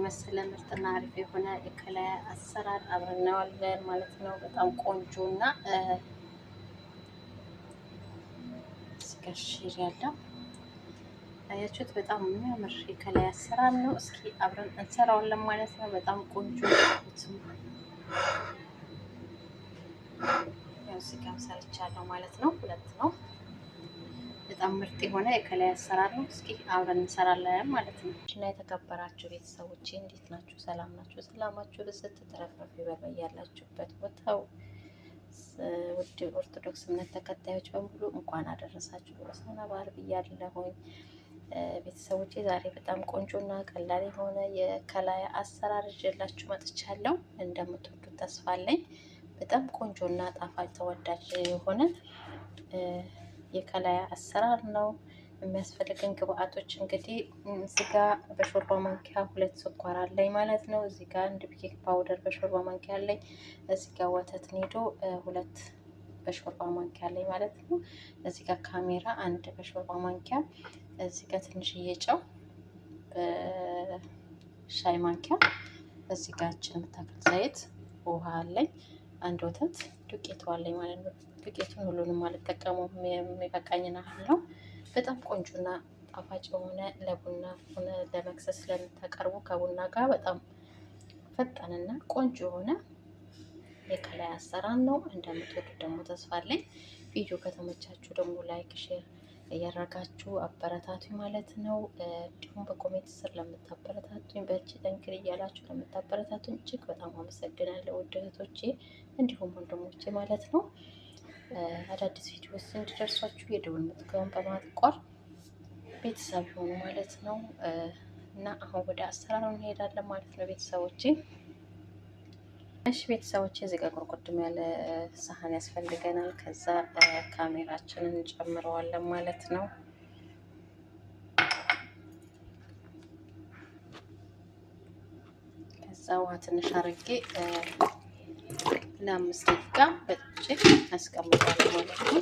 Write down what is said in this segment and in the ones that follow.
የመሰለ ምርጥና አሪፍ የሆነ የከላይ አሰራር አብረን እናየዋለን ማለት ነው። በጣም ቆንጆና ስከሽር ያለው አያችሁት፣ በጣም የሚያምር የከላይ አሰራር ነው። እስኪ አብረን እንሰራዋለን ማለት ነው። በጣም ቆንጆ ያው ስጋም ሰርቻለሁ ማለት ነው። ሁለት ነው። በጣም ምርጥ የሆነ የከላይ አሰራር ነው። እስኪ አብረን እንሰራለን ማለት ነው። እና የተከበራችሁ ቤተሰቦቼ እንዴት ናችሁ? ሰላም ናችሁ? ሰላማችሁ ልስት ተረፍረፍ ይበል ያላችሁበት ቦታው። ውድ ኦርቶዶክስ እምነት ተከታዮች በሙሉ እንኳን አደረሳችሁ ለሆሳዕና በዓል ብያለሁኝ። ቤተሰቦቼ ዛሬ በጣም ቆንጆና ቀላል የሆነ የከላይ አሰራር ይዤላችሁ መጥቻለሁ። እንደምትወዱት ተስፋ አለኝ። በጣም ቆንጆና ጣፋጭ ተወዳጅ የሆነ የከላይ አሰራር ነው። የሚያስፈልገን ግብአቶች እንግዲህ እዚህ ጋ በሾርባ ማንኪያ 2 ስኳር አለኝ ማለት ነው። እዚህ ጋ 1 ቤኪንግ ፓውደር በሾርባ ማንኪያ አለኝ። እዚህ ጋ ወተት ኒዶ 2 በሾርባ ማንኪያ አለኝ ማለት ነው። እዚህ ጋ ካሜራ 1 በሾርባ ማንኪያ፣ እዚህ ጋ ትንሽዬ ጨው በሻይ ማንኪያ፣ እዚህ ጋ የምታክል ዘይት፣ ውሃ አለኝ፣ 1 ወተት ዱቄት አለኝ ማለት ነው። ዱቄቱን ሁሉንም አልጠቀሙም፣ የሚበቃኝን ያህል ነው። በጣም ቆንጆና ጣፋጭ የሆነ ለቡና ሆነ ለመክሰስ ስለምታቀርቡ ከቡና ጋር በጣም ፈጣንና ቆንጆ የሆነ የከላይ አሰራር ነው። እንደምትወዱት ደግሞ ተስፋ አለኝ። ቪዲዮ ከተመቻችሁ ደግሞ ላይክ፣ ሼር እያደረጋችሁ አበረታቱኝ ማለት ነው። እንዲሁም በኮሜንት ስር ለምታበረታቱኝ በእጅ ጠንክር እያላችሁ ለምታበረታቱኝ እጅግ በጣም አመሰግናለሁ ውድ እህቶቼ እንዲሁም ወንድሞቼ ማለት ነው። አዳዲስ ቪዲዮዎች እንዲደርሷችሁ የደወል ምልክቱን በማጥቆር ቤተሰብ ይሁኑ ማለት ነው። እና አሁን ወደ አሰራሩ እንሄዳለን ማለት ነው ቤተሰቦቼ። እሺ ቤተሰቦቼ፣ እዚህ ጋር ቁርቁድም ያለ ሳህን ያስፈልገናል። ከዛ ካሜራችንን እንጨምረዋለን ማለት ነው። ከዛ ውሃ ትንሽ አድርጌ ለ5 ደቂቃ በጥጬ አስቀምጣለሁ ማለት ነው።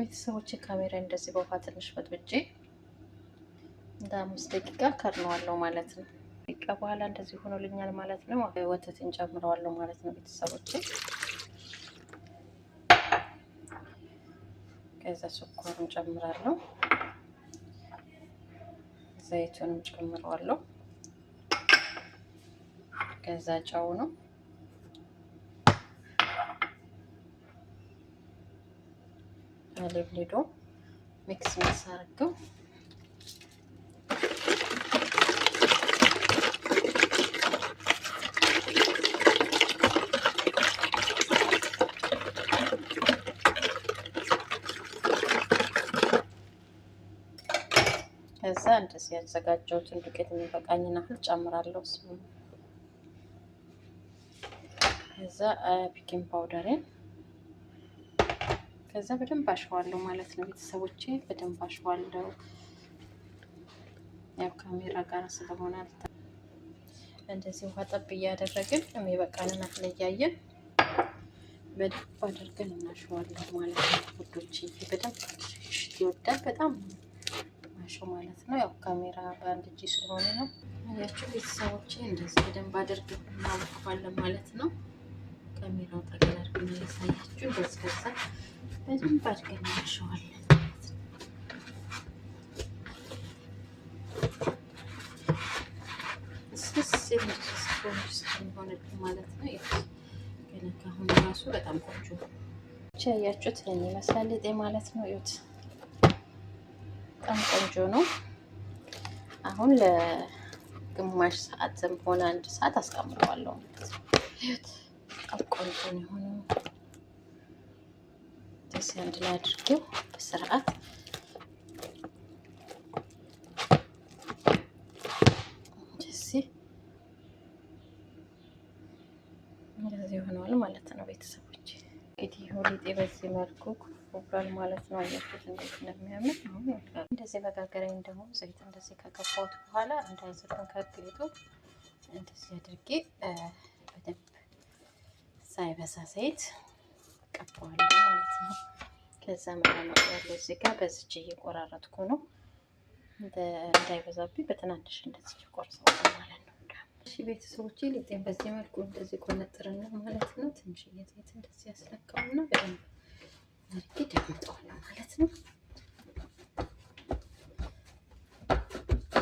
ቤተሰቦቼ ካሜራ እንደዚህ በውሃ ትንሽ በጥብጬ ለ5 ደቂቃ ከድነዋለሁ ማለት ነው። ደቂቃ በኋላ እንደዚህ ሆኖልኛል ማለት ነው። ወተት እንጨምረዋለሁ ማለት ነው ቤተሰቦቼ። ከዛ ስኳሩን ጨምራለሁ፣ ዘይቱንም ጨምረዋለሁ። ከዛ ጨው ነው፣ ሊዶ ሚክስ አድርገው ከዛ እንደዚህ ያዘጋጀሁትን ዱቄት የሚበቃኝን ያህል ጨምራለሁ። ከዛ ቤኪንግ ፓውደርን ከዛ በደንብ አሸዋለሁ ማለት ነው ቤተሰቦቼ። በደንብ አሸዋለሁ፣ ያው ካሜራ ጋር ስለሆነ እንደዚህ ውሃ ጠብ እያደረግን የሚበቃንን ያህል እያየን በደንብ አድርገን እናሸዋለን ማለት ነው ውዶቼ። በደንብ ሽት ይወዳል በጣም ማሸው ማለት ነው። ያው ካሜራ በአንድ እጅ ስለሆነ ነው። ያችሁ ቤተሰቦቼ እንደዚህ በደንብ አድርገን እናወቀዋለን ማለት ነው። ካሜራው ጠቅላላ አድርገን ያሳያችሁ እንደዚህ ከዛ በደንብ አድርገን እናሸዋለን ማለት ነው። ሆነብኝ ማለት ነው። ገና ካሁን ራሱ በጣም ቆንጆ ያያችሁት ይሄን ይመስላል ሊጤ ማለት ነው። እዩት፣ በጣም ቆንጆ ነው። አሁን ለግማሽ ሰዓትም ሆነ 1 ሰዓት አስቀምጠዋለሁ ማለት ነው። እዩት፣ በጣም ቆንጆ ነው የሆነው። ደስ አንድ ላይ አድርጌው በስርዓት እንደዚህ ሆኗል ማለት ነው ቤተሰቦች። እንግዲህ ሊጤ በዚህ መልኩ ኩፍሏል ማለት ነው። አያችሁት እንዴት እንደሚያምር። አሁን እንደዚህ መጋገሪያዬን ደግሞ ዘይት እንደዚህ ከቀባሁት በኋላ እንዳይዘፈን ከግሊጡ እንደዚህ አድርጌ በደንብ ሳይበዛ ዘይት ቀባዋለሁ ማለት ነው። ከዛ ምናምን ያለው እዚህ ጋር በዚች እየቆራረጥኩ ነው። እንዳይበዛብኝ በትናንሽ እንደዚህ ቆርሰዋለሁ ማለት ነው። እሺ ቤተሰቦቼ ሊጤን በዚህ መልኩ እንደዚህ ቆነጥርና ማለት ነው። ትንሽ ዘይት እንደዚህ ያስለካውና በደንብ አድርጌ ደምጠዋለሁ ማለት ነው።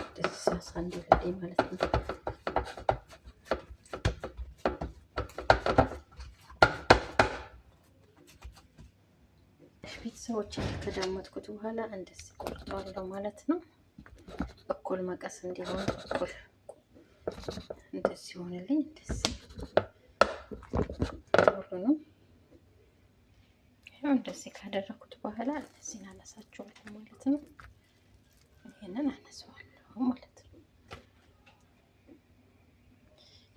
እንደዚህ ሳሳ እንዲልልኝ ማለት ነው። ቤተሰቦችን ከዳመጥኩት በኋላ እንደዚህ ቆርጠዋለሁ ማለት ነው። እኩል መቀስ እንዲሆን እኩል እንደዚህ ሆነልኝ። እንደዚህ ሁሉንም ያው እንደዚህ ካደረኩት በኋላ እነዚህን አነሳቸዋለሁ ማለት ነው። ይሄንን አነሳዋለሁ ማለት ነው።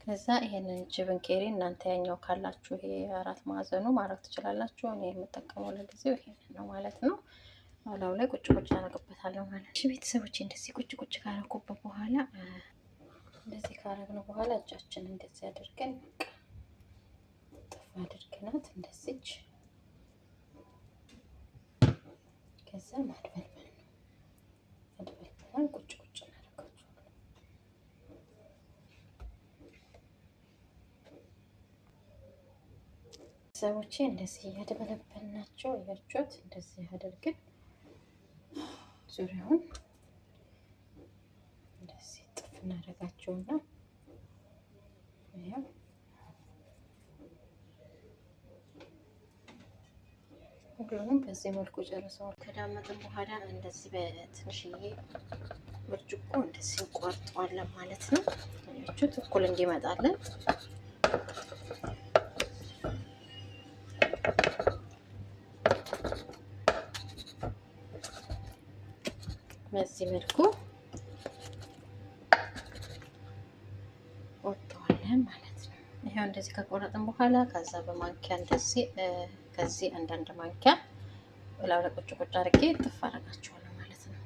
ከዛ ይሄንን ጅብን ኬሪ እናንተ ያኛው ካላችሁ ይሄ 4 ማዕዘኑ ማድረግ ትችላላችሁ። እኔ የምጠቀመው ለጊዜው ይሄንን ነው ማለት ነው። አላው ላይ ቁጭ ቁጭ አደርግበታለሁ ማለት ነው። እሺ ቤተሰቦቼ እንደዚህ ቁጭ ቁጭ ካደረኩበት በኋላ እንደዚህ ካደረግነው በኋላ እጃችን እንደዚህ አድርገን ጥፍ አድርገናት እንደዚች ከዛ ማድበልበል ነው። ማድበልበል ቁጭ ቁጭ እናደርጋቸዋለን። ሰዎቼ እንደዚህ እያደበለበልናቸው እያችሁት እንደዚህ አድርገን ዙሪያውን እንደዚህ ጥፍ እናደርጋቸውና ያው ሁሉንም በዚህ መልኩ ጨርሰዋል። ከዳመጥን በኋላ እንደዚህ በትንሽዬ ብርጭቆ እንደዚህ እንቆርጠዋለን ማለት ነው። አያችሁት እኩል እንዲመጣለን በዚህ መልኩ ወጥተዋለን ማለት ነው። ይሄው እንደዚህ ከቆረጥን በኋላ ከዛ በማንኪያ እንደዚህ ከዚህ አንዳንድ ማንኪያ ብላው ለቁጭ ቁጭ አድርጌ ጥፍ አደርጋቸዋለሁ ማለት ነው።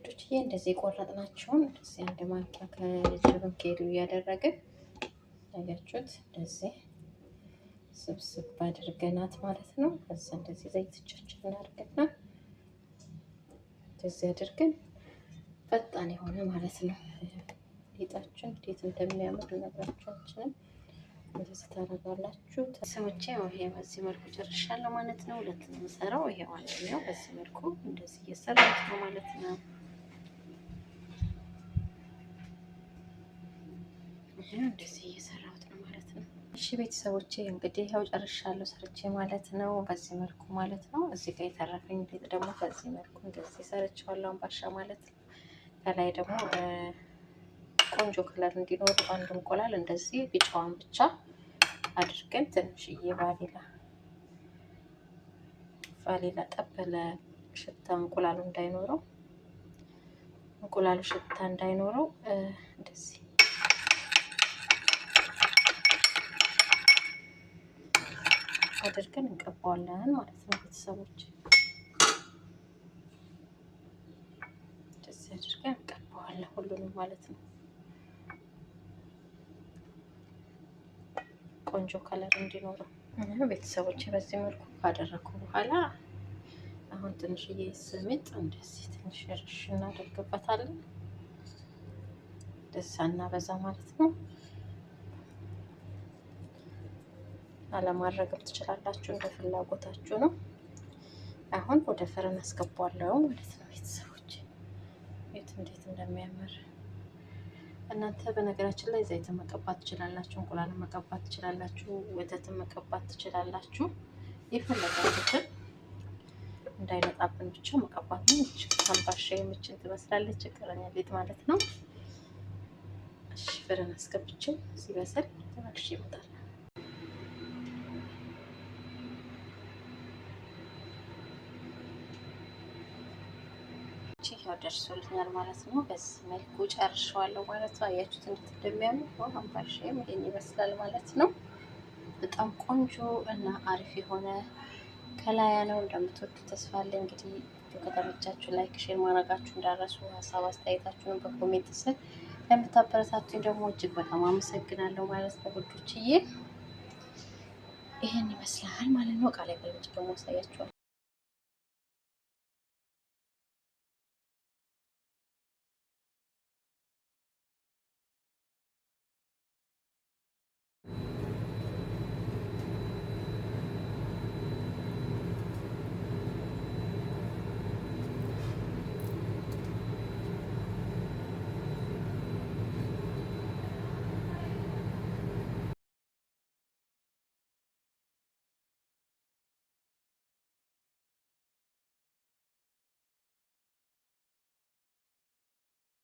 ዱችዬ እንደዚህ የቆረጥናቸውን እንደዚህ አንድ ማንኪያ ከጅብን ኬሪ እያደረግን ያያችሁት እንደዚህ ስብስብ አድርገናት ማለት ነው። ከዛ እንደዚህ ዘይት እጃችን እናድርግና እንደዚህ አድርገን ፈጣን የሆነ ማለት ነው ሊጣችን እንዴት እንደሚያምር ነግራችኋችንን እንደዚህ ታደርጋላችሁ። ሰዎቼ ይሄ በዚህ መልኩ ጨርሻለሁ ማለት ነው። ሁለት ነው የምሰራው። ይሄው አንደኛው በዚህ መልኩ እንደዚህ እየሰራሁት ነው ማለት ነው። ይሄው እንደዚህ እየሰራሁት ነው ማለት ነው። እሺ ቤተሰቦቼ እንግዲህ ያው ጨርሻለሁ ሰርቼ ማለት ነው። በዚህ መልኩ ማለት ነው። እዚህ ጋር የተረፈኝ ሊጥ ደግሞ በዚህ መልኩ እንደዚህ ሰርቼዋለሁ አምባሻ ማለት ነው። ከላይ ደግሞ ቆንጆ ከለር እንዲኖር አንድ እንቁላል እንደዚህ ቢጫዋን ብቻ አድርገን ትንሽዬ ቫኒላ ጠበለ ሽታ እንቁላሉ ሽታ እንዳይኖረው እንደዚህ አድርገን እንቀባዋለን ማለት ነው። ቤተሰቦች እንደዚህ አድርገን እንቀባዋለን ሁሉንም ማለት ነው። ቆንጆ ከለር እንዲኖረው ቤተሰቦች በዚህ መልኩ ካደረኩ በኋላ አሁን ትንሽዬ ስሚጥ እንደዚህ ትንሽ ርሽ እናደርግበታለን። ደስ አናበዛ ማለት ነው። አለማድረግም ትችላላችሁ እንደ ፍላጎታችሁ ነው። አሁን ወደ ፍረን አስገባለሁ ማለት ነው። ቤተሰቦች እንዴት እንደሚያምር እናንተ በነገራችን ላይ ዘይት መቀባት ትችላላችሁ፣ እንቁላል መቀባት ትችላላችሁ፣ ወተትን መቀባት ትችላላችሁ። የፈለጋችሁትን እንዳይነጣብን ብቻ መቀባት ነው። አምባሻ የምችን ትመስላለች ቅረኛ ሊጥ ማለት ነው። እሺ ፍረን አስገብቼው ሲበስል ተመልሼ እመጣለሁ። ያው ደርሶልኛል ማለት ነው። በዚህ መልኩ ጨርሸዋለሁ ማለት ነው። አያችሁት እንዴት እንደሚያምር አምባሻም ይሄን ይመስላል ማለት ነው። በጣም ቆንጆ እና አሪፍ የሆነ ከላያ ነው። እንደምትወዱ ተስፋ አለኝ። እንግዲህ ከተመቻችሁ ላይክ፣ ሼር ማድረጋችሁ እንዳረሱ፣ ሀሳብ አስተያየታችሁን በኮሜንት ስር ለምታበረታቱኝ ደግሞ እጅግ በጣም አመሰግናለሁ ማለት ነው። ውዶችዬ ይሄን ይመስላል ማለት ነው። ቃላይ ገልጭ ደግሞ ያሳያችኋል።